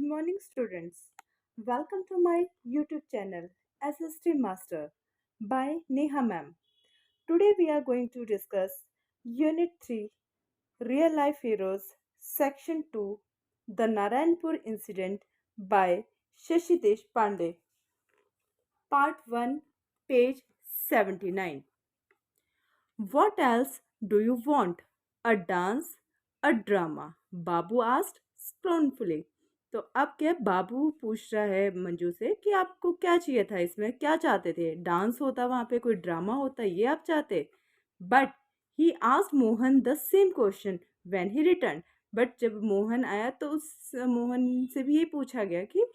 morning, students. Welcome to my YouTube channel SST Master by Neha Ma'am. Today we are going to discuss Unit 3 Real Life Heroes Section 2 The Narayanpur Incident by Shashidesh Pandey. Part 1, page 79. What else do you want? A dance? A drama? Babu asked scornfully. तो अब क्या बाबू पूछ रहा है मंजू से कि आपको क्या चाहिए था, इसमें क्या चाहते थे? डांस होता, वहां पे कोई ड्रामा होता, ये आप चाहते? But he asked Mohan the same question when he return. But जब मोहन आया तो उस मोहन से भी ये पूछा गया कि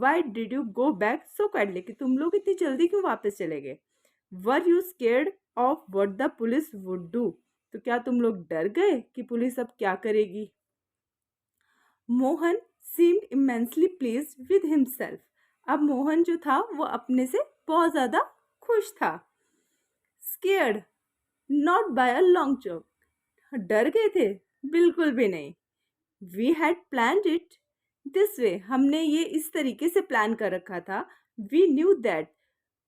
why did you go back so quietly, कि तुम लोग इतनी जल्दी क्यों वापस चले गए? Were you scared of what the police would do, तो क्या तुम लोग डर गए कि पुलिस अब क्या करेगी? Mohan seemed immensely pleased with himself. अब मोहन जो था वो अपने से बहुत ज़्यादा खुश था. Scared, not by a long chalk. डर गए थे? बिल्कुल भी नहीं. We had planned it this way. हमने ये इस तरीके से प्लान कर रखा था. We knew that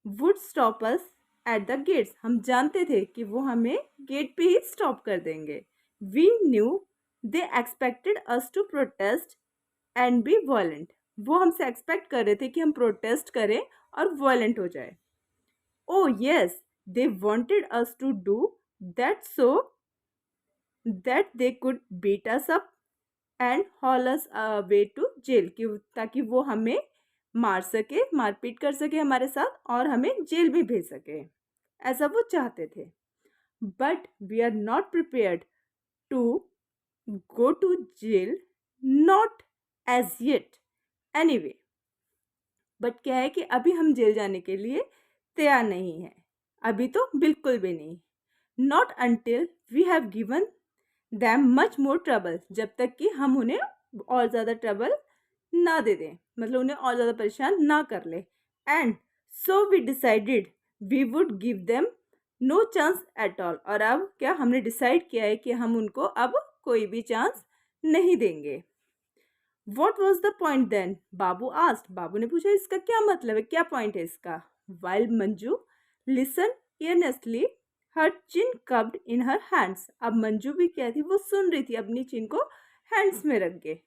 would stop us at the gates. हम जानते थे कि वो हमें गेट पे ही स्टॉप कर देंगे. We knew they expected us to protest and be violent. वो हमसे एक्सपेक्ट कर रहे थे कि हम प्रोटेस्ट करें और वायलेंट हो जाए. Oh yes, they wanted us to do that so that they could beat us up and haul us away to jail, ताकि वो हमें मार सके, मारपीट कर सके हमारे साथ और हमें जेल भी भेज सके. ऐसा वो चाहते थे. But we are not prepared to go to jail, not as yet. Anyway, but क्या है कि अभी हम जेल जाने के लिए तैयार नहीं है. अभी तो बिल्कुल भी नहीं. Not until we have given them much more trouble, जब तक कि हम उन्हें और ज़्यादा ट्रबल ना दे दें, मतलब उन्हें और ज़्यादा परेशान ना कर ले. And so we decided we would give them no chance at all. और अब क्या हमने डिसाइड किया है कि हम उनको अब कोई भी चांस नहीं देंगे. What was the point then? Babu asked. Babu ने पूछा इसका क्या मतलब है, क्या पॉइंट है इसका? वाइल मंजू लिसन earnestly, हर चिन कब्ड इन हर हैंड्स. अब मंजू भी क्या थी, वो सुन रही थी, अपनी चिन को हैंड्स में रख के,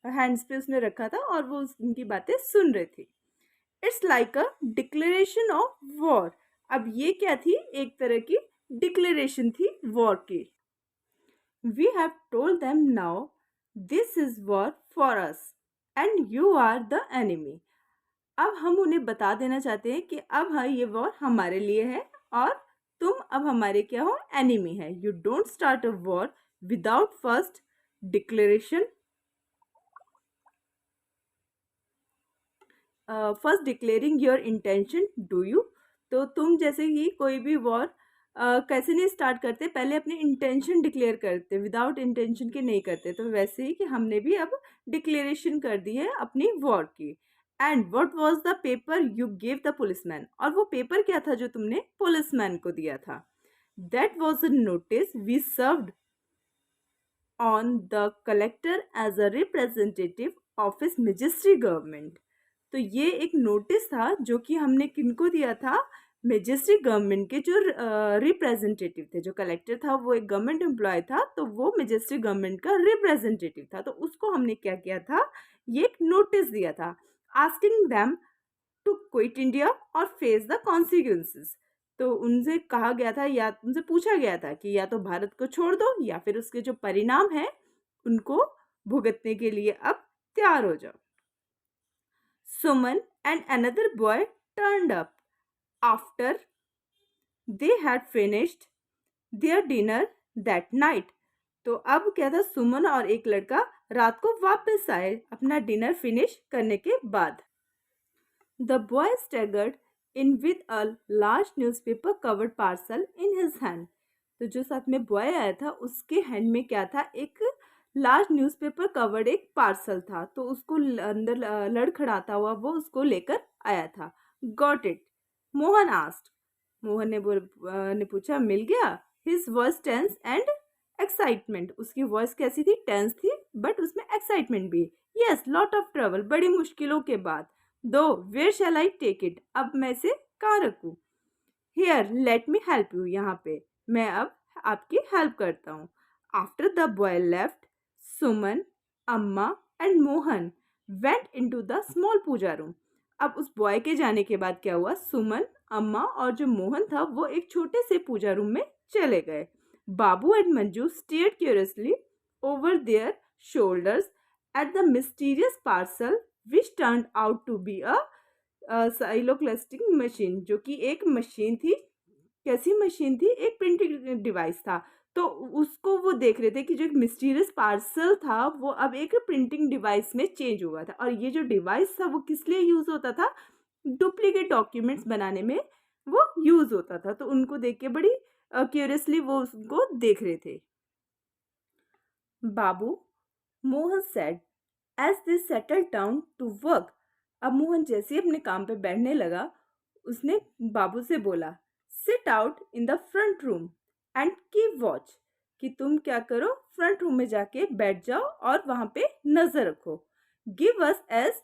हैंड्स पे उसने रखा था और वो उनकी बातें सुन रही थी. It's like a declaration of war. अब ये क्या थी, एक तरह की डिक्लेरेशन थी वॉर की. We have told them now this is war for us and you are the enemy. अब हम उन्हें बता देना चाहते हैं कि अब हाँ, ये वॉर हमारे लिए है और तुम अब हमारे क्या हो, एनिमी है. You don't start a war without first declaration, first declaring your intention, do you. तो तुम जैसे ही कोई भी वॉर कैसे नहीं स्टार्ट करते, पहले अपनी इंटेंशन डिक्लेयर करते, विदाउट इंटेंशन के नहीं करते. तो वैसे ही कि हमने भी अब डिक्लेरेशन कर दी है अपनी वॉर की. And what was the paper you give the policeman. और वो पेपर क्या था जो तुमने पुलिसमैन को दिया था? That was a notice we served on the collector as a representative of his majesty government. तो ये एक नोटिस था जो कि हमने किनको दिया था? मैजेस्टी गवर्नमेंट के जो रिप्रेजेंटेटिव थे. जो कलेक्टर था वो एक गवर्नमेंट एम्प्लॉय था, तो वो मैजेस्टी गवर्नमेंट का रिप्रेजेंटेटिव था. तो उसको हमने क्या किया था, ये एक नोटिस दिया था, asking them to quit India और फेस द कॉन्सिक्वेंसेस. तो उनसे कहा गया था, या उनसे पूछा गया था कि या तो भारत को छोड़ दो या फिर उसके जो परिणाम है उनको भुगतने के लिए अब तैयार हो जाओ. Suman and another boy turned up after they had finished their dinner that night. तो अब क्या था, सुमन और एक लड़का रात को वापस आए अपना डिनर फिनिश करने के बाद. The boy staggered in with a large newspaper covered parcel in his hand. तो जो साथ में बॉय आया था उसके हैंड में क्या था, एक लार्ज न्यूज़पेपर कवर्ड एक पार्सल था. तो उसको अंदर लड़खड़ाता हुआ वो उसको लेकर आया था. Got it? Mohan asked. Mohan ने पूछा, मिल गया? His voice tense and excitement. उसकी वॉइस कैसी थी? टेंस थी, बट उसमें एक्साइटमेंट भी. यस, लॉट ऑफ ट्रबल, बड़ी मुश्किलों के बाद। दो, where shall I take it, अब मैं इसे कहाँ रखूँ? Here let me help you, यहाँ पे मैं अब आपकी हेल्प करता हूँ। After the boy left, Suman, Amma and Mohan went into the small puja room. अब उस बॉय के जाने के बाद क्या हुआ, सुमन, अम्मा और जो मोहन था वो एक छोटे से पूजा रूम में चले गए। Babu and Manju stared curiously over their shoulders at the mysterious parcel which turned out to be a साइलोक्लास्टिक मशीन, जो कि एक मशीन थी। कैसी मशीन थी? एक प्रिंटिंग डिवाइस था। तो उसको वो देख रहे थे कि जो एक मिस्टीरियस पार्सल था वो अब एक प्रिंटिंग डिवाइस में चेंज हुआ था, और ये जो डिवाइस था वो किस लिए यूज होता था? डुप्लीकेट डॉक्यूमेंट्स बनाने में वो यूज होता था। तो उनको देख के बड़ी क्यूरियसली वो उसको देख रहे थे। Babu, Mohan said as they settle down to work. अब मोहन जैसे ही अपने काम पे बैठने लगा, उसने बाबू से बोला, sit out in the front room and keep watch, कि तुम क्या करो, फ्रंट रूम में जाके बैठ जाओ और वहां पे नजर रखो। Give us as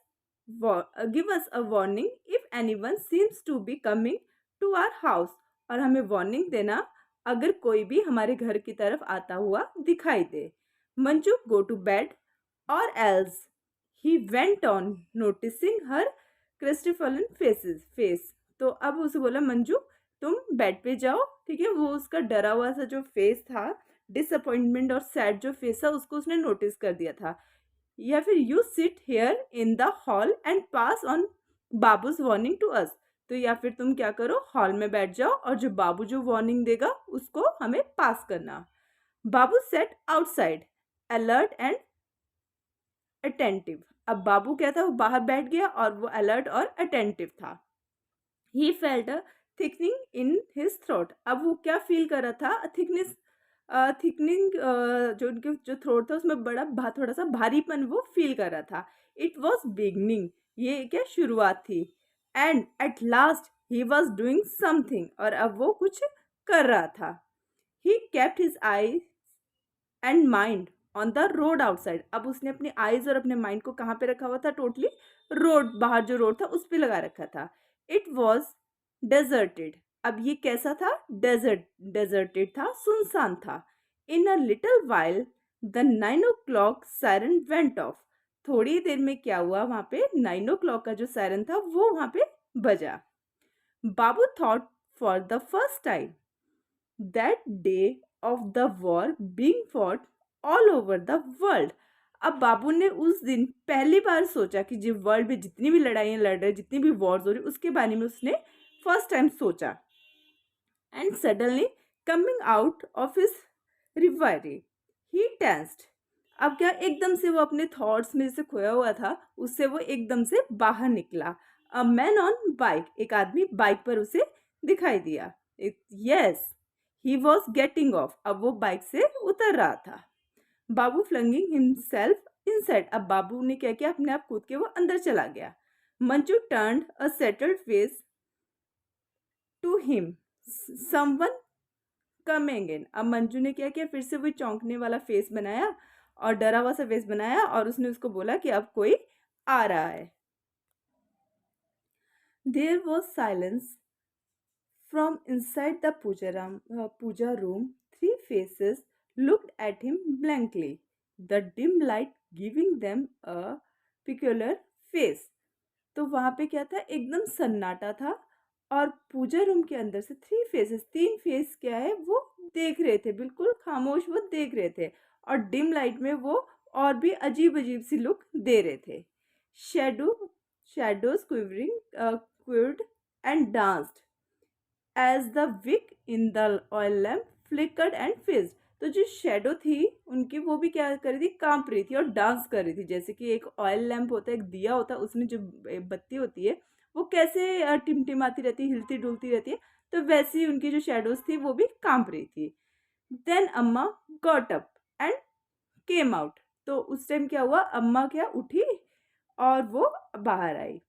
give us a warning if anyone seems to be coming to our house, और हमें वार्निंग देना अगर कोई भी हमारे घर की तरफ आता हुआ दिखाई दे। Manju, go to bed or else, he went on, noticing her crestfallen face। तो अब उसे बोला, मंजू तुम बेड पे जाओ, ठीक है। वो उसका डरा हुआ सा जो फेस था, डिसअपॉइंटमेंट और सैड जो फेस था, उसको उसने नोटिस कर दिया था। या फिर you sit here in the hall and pass on Babu's warning to us, तो या फिर तुम क्या करो, हॉल में बैठ जाओ और जो बाबू जो वार्निंग देगा उसको हमें पास करना। Babu sat outside alert and attentive. अब बाबू क्या था, वो बाहर बैठ गया और वो अलर्ट और अटेंटिव था। He felt a thickening in his throat. अब वो क्या फील कर रहा था? थिकनेस, थिकनिंग, जो उनके जो थ्रोट था उसमें बड़ा थोड़ा सा भारीपन वो फील कर रहा था। इट वॉज बिगनिंग, ये क्या शुरुआत थी। And at last he was doing something, और अब वो कुछ कर रहा था। He kept his I and mind on the road outside. अब उसने अपने आईज और अपने माइंड को कहाँ पे रखा हुआ था? टोटली रोड, बाहर जो रोड था उस पे लगा रखा था। It was deserted. अब ये कैसा था? डेजर्टेड था, सुनसान था। In a little while the 9 o'clock siren went off. थोड़ी देर में क्या हुआ, वहां पे 9 o'clock का जो सायरन था वो वहां पे बजा। Babu thought for the first time that day of the war being fought all over the world। अब बाबू ने उस दिन पहली बार सोचा कि जो वर्ल्ड में जितनी भी लड़ाइयाँ लड़ रहे, जितनी भी वॉर्स हो रही, उसके बारे में उसने फर्स्ट टाइम सोचा। And suddenly coming out of his reverie he tensed. अब क्या, एकदम से वो अपने थॉट्स में जैसे खोया हुआ था, उससे वो एकदम से बाहर निकला। अ मैन ऑन बाइक, एक आदमी बाइक पर उसे दिखाई दिया। Yes, he was getting off, अब वो बाइक से उतर रहा था। बाबू फ्लंगिंग हिमसेल्फ इनसाइड, अब बाबू ने क्या किया, अपने आप कूद के वो अंदर चला गया। Manju turned a settled face to him, someone coming in. अब मंजू ने क्या किया, फिर से वही चौंकने वाला फेस बनाया और डरा हुआ सा फेस बनाया, और उसने उसको बोला कि अब कोई आ रहा है। There was silence from inside the puja room. Three faces looked at him blankly, the dim light giving them a peculiar face। तो वहां पे क्या था, एकदम सन्नाटा था, और पूजा रूम के अंदर से तीन फेस क्या है, वो देख रहे थे, बिल्कुल खामोश वो देख रहे थे, और डिम लाइट में वो और भी अजीब अजीब सी लुक दे रहे थे। Shadow shadows quivered and danced as the wick in the oil lamp flickered and fizzed. तो जो शेडो थी उनकी, वो भी क्या कर रही थी, कांप रही थी और डांस कर रही थी। जैसे कि एक ऑयल लैम्प होता है, एक दिया होता है, उसमें जो बत्ती होती है वो कैसे टिमटिमाती रहती है, हिलती डुलती रहती है, तो वैसे ही उनकी जो शेडोज थी वो भी कांप रही थी। देन अम्मा got up and came out. तो उस टाइम क्या हुआ, अम्मा क्या उठी और वो बाहर आई,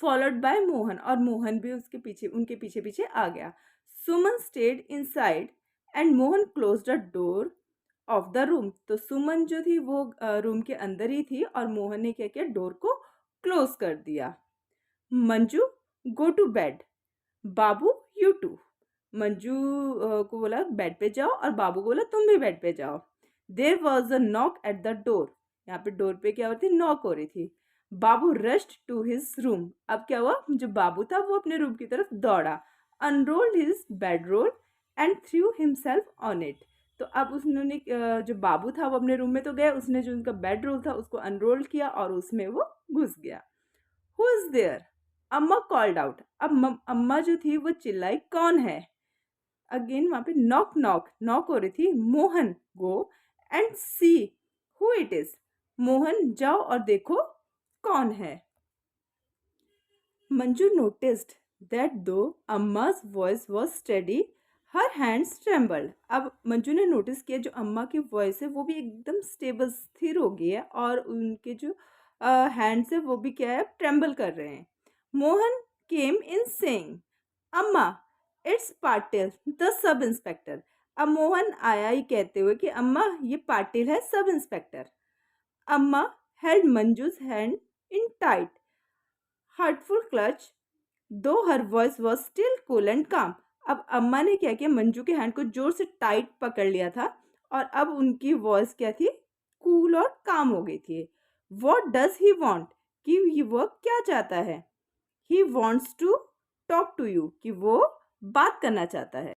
फॉलोड बाय मोहन, और मोहन भी उसके पीछे, उनके पीछे पीछे आ गया। Suman stayed inside and Mohan closed the door of the room. तो सुमन जो थी वो रूम के अंदर ही थी और मोहन ने क्या किया, डोर को क्लोज कर दिया। Manju go to bed, Babu you too. Manju को बोला बेड पे जाओ और बाबू को बोला तुम भी बेड पे जाओ। There was a knock at the door, यहाँ पे डोर पे क्या हो रही थी, नॉक हो रही थी। बाबू रश्ड टू हिज रूम, अब क्या हुआ, जो बाबू था वो अपने रूम की तरफ दौड़ा। Unrolled his bed roll and threw himself on it. तो अब उसने जो बाबू था वो अपने रूम में तो गया, उसने जो उनका बेड रोल था उसको अनरोल किया और उसमें वो घुस गया। हु इज देयर, अम्मा कॉल्ड आउट। अब अम्मा जो थी वो चिल्लाई, कौन है। अगेन वहां पे नॉक नॉक नॉक हो रही थी। Mohan go and see who it is, Mohan जाओ और देखो कौन है। Manju noticed that though अम्मा's voice was steady, her hands trembled। अब मंजू ने नोटिस किया जो अम्मा की वॉइस है वो भी एकदम स्टेबल स्थिर हो गई है और उनके जो हैंड्स है वो भी क्या है, ट्रेम्बल कर रहे हैं। मोहन केम इन सेइंग, अम्मा it's Patil the sub inspector. अब मोहन आया ही कहते हुए कि अम्मा ये पाटिल है, sub inspector. Amma held Manju's hand in tight hurtful clutch though her voice was still cool and calm. अब अम्मा ने क्या किया, मंजू के हैंड को जोर से टाइट पकड़ लिया था और अब उनकी वॉइस क्या थी, कूल और काम हो गई थी। वॉट डज ही वॉन्ट, कि वो क्या चाहता है। He wants to talk to you, कि वो बात करना चाहता है।